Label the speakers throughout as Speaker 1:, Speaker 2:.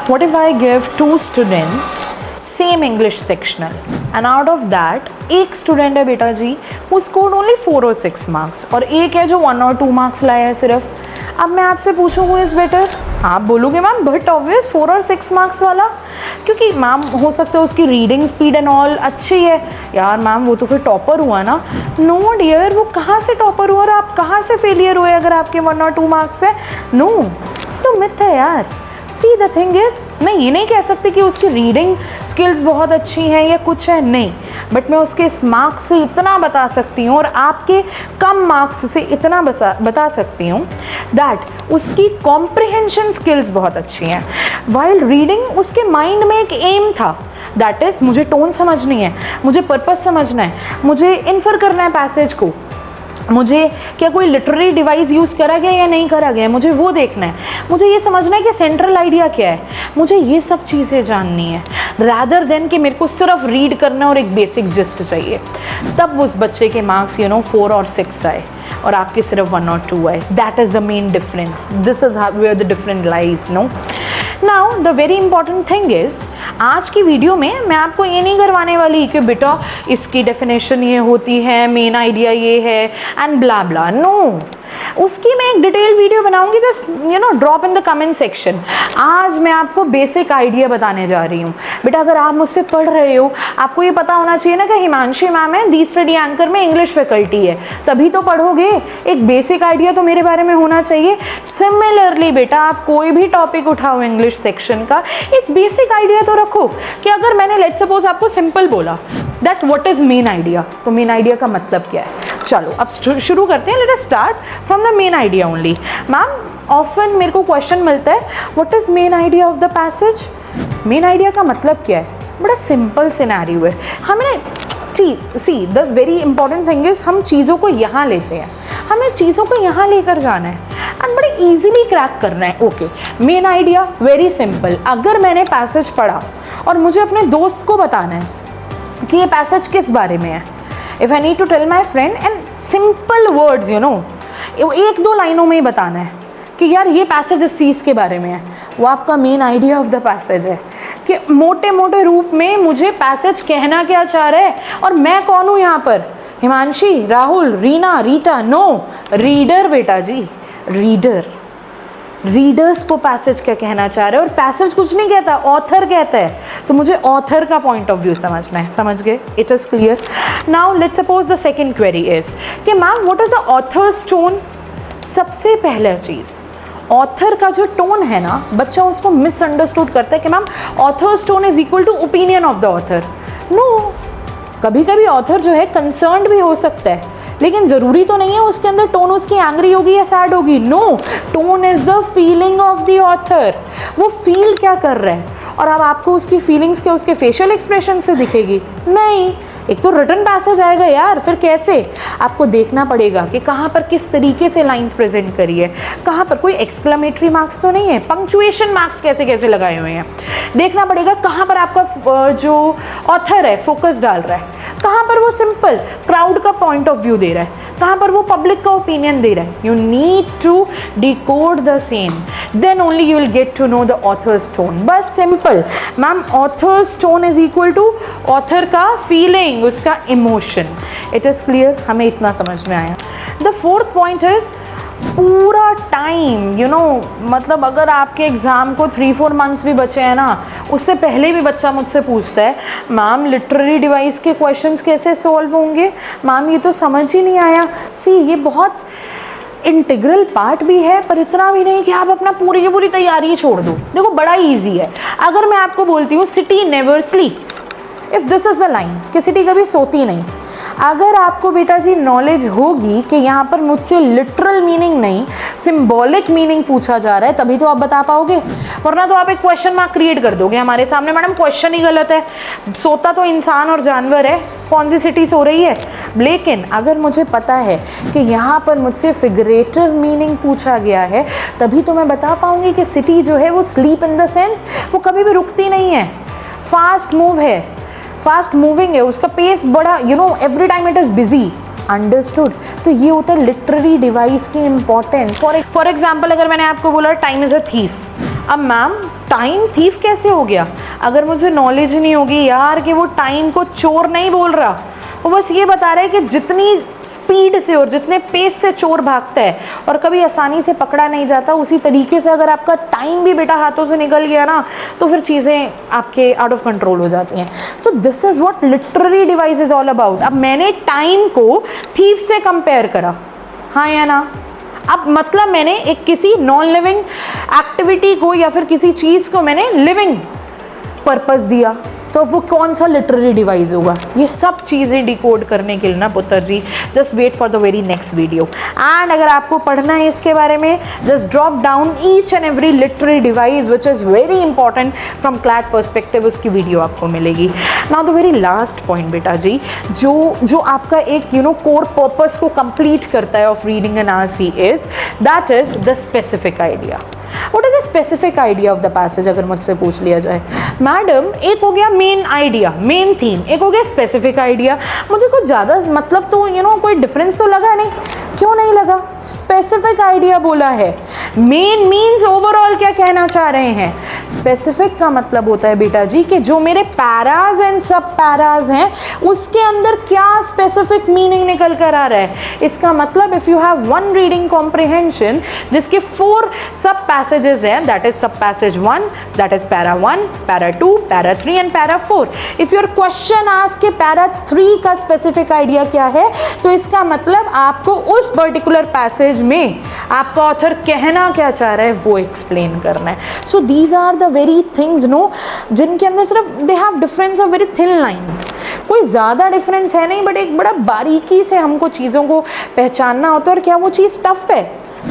Speaker 1: What if I give 2 students same English sectional and out of that एक student है बेटा जी who scored only 4 or 6 marks और एक है जो 1 or 2 marks लाया है सिर्फ. अब मैं आपसे पूछूँ who is better? आप बोलोगे मैम बट ऑब्वियस 4 और 6 मार्क्स वाला, क्योंकि मैम हो सकता है उसकी रीडिंग स्पीड एंड ऑल अच्छी है. यार मैम वो तो फिर टॉपर हुआ ना. नो डियर, वो कहाँ से टॉपर हुआ और आप कहाँ से फेलियर हुए अगर आपके 1 और 2 मार्क्स है? नो, तो मिथ है यार. सी द थिंग इज, मैं ये नहीं कह सकती कि उसकी रीडिंग स्किल्स बहुत अच्छी हैं या कुछ है, नहीं, बट मैं उसके इस मार्क्स से इतना बता सकती हूँ और आपके कम मार्क्स से इतना बता सकती हूँ दैट उसकी कॉम्प्रिहेंशन स्किल्स बहुत अच्छी हैं. वाइल रीडिंग उसके माइंड में एक एम था, दैट इज़ मुझे टोन समझनी है, मुझे पर्पस समझना है, मुझे इन्फर करना है पैसेज को, मुझे क्या कोई लिटरेरी डिवाइस यूज़ करा गया या नहीं करा गया, मुझे वो देखना है, मुझे ये समझना है कि सेंट्रल आइडिया क्या है, मुझे ये सब चीज़ें जाननी है, रादर देन कि मेरे को सिर्फ रीड करना और एक बेसिक जिस्ट चाहिए. तब उस बच्चे के मार्क्स 4 और 6 आए और आपके सिर्फ 1 और 2 आए. That is the main difference. This is where the different lies. No, now the very important thing is, आज की वीडियो में मैं आपको ये नहीं करवाने वाली कि बेटा इसकी डेफिनेशन ये होती है, मेन आइडिया ये है एंड ब्ला ब्ला. नो, उसकी मैं एक डिटेल वीडियो बनाऊंगी. Just drop in the comment section. आज मैं आपको बेसिक आइडिया बताने जा रही हूँ. बेटा अगर आप मुझसे पढ़ रहे हो, आपको ये पता होना चाहिए ना कि हिमांशी मैम है दी स्टडी एंकर में इंग्लिश फैकल्टी है, तभी तो पढ़ोगे. एक बेसिक आइडिया तो मेरे बारे में होना चाहिए. सिमिलरली बेटा आप कोई भी टॉपिक उठाओ इंग्लिश सेक्शन का, एक बेसिक आइडिया तो रखो कि अगर मैंने लेट्स सपोज आपको सिंपल बोला that what is main idea, तो मेन आइडिया का मतलब क्या है. चलो अब शुरू करते हैं. Let us start from the main idea only. Ma'am often मेरे को क्वेश्चन मिलता है what is main idea of the passage. Main idea का मतलब क्या है? बड़ा सिंपल सिनेरियो है. हमें see the very important thing is, हम चीज़ों को यहाँ लेते हैं, हमें चीज़ों को यहाँ लेकर जाना है एंड बड़े ईजिली क्रैक करना है. Okay, main idea very simple. अगर मैंने पैसेज पढ़ा और मुझे अपने दोस्त को बताना है कि ये पैसेज किस बारे में है, if I need to tell my friend and simple words 1-2 लाइनों में ही बताना है कि यार ये पैसेज इस चीज़ के बारे में है, वो आपका main idea of the passage है. कि मोटे मोटे रूप में मुझे पैसेज कहना क्या चाह रहा है और मैं कौन हूँ यहाँ पर, हिमांशी, राहुल, रीना, रीटा. नो, रीडर बेटा जी, रीडर. रीडर्स को पैसेज क्या कहना चाह रहे हैं, और पैसेज कुछ नहीं कहता, ऑथर कहता है, तो मुझे ऑथर का पॉइंट ऑफ व्यू समझना है. समझ गए? It is clear. Now let's suppose the second query is कि ma'am what is the author's tone. सबसे पहला चीज़, ऑथर का जो टोन है ना, बच्चा उसको मिसअंडरस्टूड करता है कि ma'am author's tone is equal to opinion of the author. No, कभी कभी ऑथर जो है कंसर्न्ड भी हो सकता है, लेकिन ज़रूरी तो नहीं है उसके अंदर टोन उसकी एंग्री होगी या सैड होगी. No, tone is the feeling of the author. वो फील क्या कर रहा है, और अब आपको उसकी फीलिंग्स क्या उसके फेशियल एक्सप्रेशन से दिखेगी? नहीं, एक तो रिटन पैसेज आएगा यार, फिर कैसे? आपको देखना पड़ेगा कि कहाँ पर किस तरीके से लाइंस प्रेजेंट करी है, कहाँ पर कोई एक्सक्लेमेटरी मार्क्स तो नहीं है, पंक्चुएशन मार्क्स कैसे कैसे लगाए हुए हैं. देखना पड़ेगा कहाँ पर आपका जो ऑथर है फोकस डाल रहा है, कहाँ पर वो सिंपल क्राउड का पॉइंट ऑफ व्यू दे रहा है, कहाँ पर वो पब्लिक का ओपिनियन दे रहा है. You need to decode the same, then only you will get to know the author's tone. बस simple. Ma'am author's tone is equal to author का फीलिंग, उसका इमोशन. इट इज़ क्लियर, हमें इतना समझ में आया. द फोर्थ पॉइंट इज पूरा time मतलब अगर आपके एग्ज़ाम को 3-4 मंथ्स भी बचे हैं ना, उससे पहले भी बच्चा मुझसे पूछता है मैम लिटरेरी डिवाइस के क्वेश्चंस कैसे सॉल्व होंगे, मैम ये तो समझ ही नहीं आया. सी, ये बहुत इंटीग्रल पार्ट भी है, पर इतना भी नहीं कि आप अपना पूरी की पूरी तैयारी छोड़ दो. देखो बड़ा ईजी है. अगर मैं आपको बोलती हूँ city never स्लीप्स, if this is the line कि सिटी कभी सोती नहीं, अगर आपको बेटा जी नॉलेज होगी कि यहाँ पर मुझसे लिटरल मीनिंग नहीं सिंबॉलिक मीनिंग पूछा जा रहा है, तभी तो आप बता पाओगे, वरना तो आप एक क्वेश्चन मार्क क्रिएट कर दोगे हमारे सामने. मैडम क्वेश्चन ही गलत है, सोता तो इंसान और जानवर है, कौन सी सिटी सो रही है. लेकिन अगर मुझे पता है कि यहाँ पर मुझसे फिगरेटिव मीनिंग पूछा गया है, तभी तो मैं बता पाऊँगी कि सिटी जो है वो स्लीप इन द सेंस वो कभी भी रुकती नहीं है, फास्ट मूव है, फास्ट मूविंग है, उसका पेस बड़ा every time it is busy. Understood. तो ये होता है लिटरेरी डिवाइस की इंपॉर्टेंस. फॉर एग्जाम्पल अगर मैंने आपको बोला टाइम इज़ अ थीफ, अब मैम टाइम थीफ कैसे हो गया? अगर मुझे नॉलेज नहीं होगी यार कि वो टाइम को चोर नहीं बोल रहा, वो बस ये बता रहा है कि जितनी स्पीड से और जितने पेस से चोर भागता है और कभी आसानी से पकड़ा नहीं जाता, उसी तरीके से अगर आपका टाइम भी बेटा हाथों से निकल गया ना, तो फिर चीज़ें आपके आउट ऑफ कंट्रोल हो जाती हैं। So this is what literary device is all about. अब मैंने टाइम को थीफ से कंपेयर करा, हाँ या ना? अब मतलब मैंने एक किसी नॉन लिविंग एक्टिविटी को या फिर किसी चीज़ को मैंने लिविंग पर्पस दिया, तो वो कौन सा लिटरेरी डिवाइस होगा? ये सब चीज़ें डिकोड करने के लिए ना पुत्र जी, just wait for the very next video. And अगर आपको पढ़ना है इसके बारे में, just drop down each and every literary device which is very important from CLAT perspective, उसकी वीडियो आपको मिलेगी। Now the very last point बेटा जी, जो आपका एक कोर पर्पस को कंप्लीट करता है of reading an RC is that is the specific idea. What is a specific idea of the passage? अगर मुझसे पूछ लिया जाए, मैडम एक हो गया मेन आइडिया, मेन थीम, एक हो गया स्पेसिफिक आइडिया, मुझे कुछ ज़्यादा मतलब तो कोई डिफरेंस तो लगा नहीं। क्यों नहीं लगा? स्पेसिफिक आइडिया बोला है, मेन मीन्स ओवरऑल क्या कहना चाह रहे हैं। स्पेसिफिक का मतलब होता है बेटा जी कि जो मेरे पैराज एंड सब पैराज हैं उसके अंदर क्या स्पेसिफिक मीनिंग निकल कर आ रहा है। इसका मतलब if you have one reading comprehension जिसके 4 सब पैसेजेस हैं, दैट इज सब passage 1, that is para 1, para 2, para 3 and para 4। If your question ask के पैरा 3 का स्पेसिफिक आइडिया क्या है, तो इसका मतलब आपको उस पर्टिकुलर पैसेज में आपका ऑथर कहना क्या चाह रहा है वो एक्सप्लेन करना है। So these are the very things जिनके अंदर सिर्फ they have difference of very thin line, कोई ज़्यादा डिफरेंस है नहीं, बट एक बड़ा बारीकी से हमको चीज़ों को पहचानना होता है। और क्या वो चीज़ टफ है?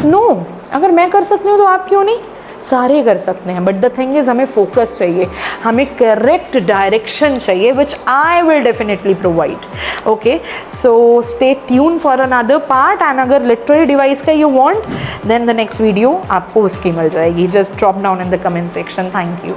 Speaker 1: नो, अगर मैं कर सकती हूँ तो आप क्यों नहीं? सारे कर सकते हैं, बट द थिंग इज़ हमें फोकस चाहिए, हमें करेक्ट डायरेक्शन चाहिए, which I will definitely provide. Okay, so stay tune for another part, and अगर लिटरेरी डिवाइस का you want, then the next video आपको उसकी मिल जाएगी। Just drop down in the comment section. Thank you.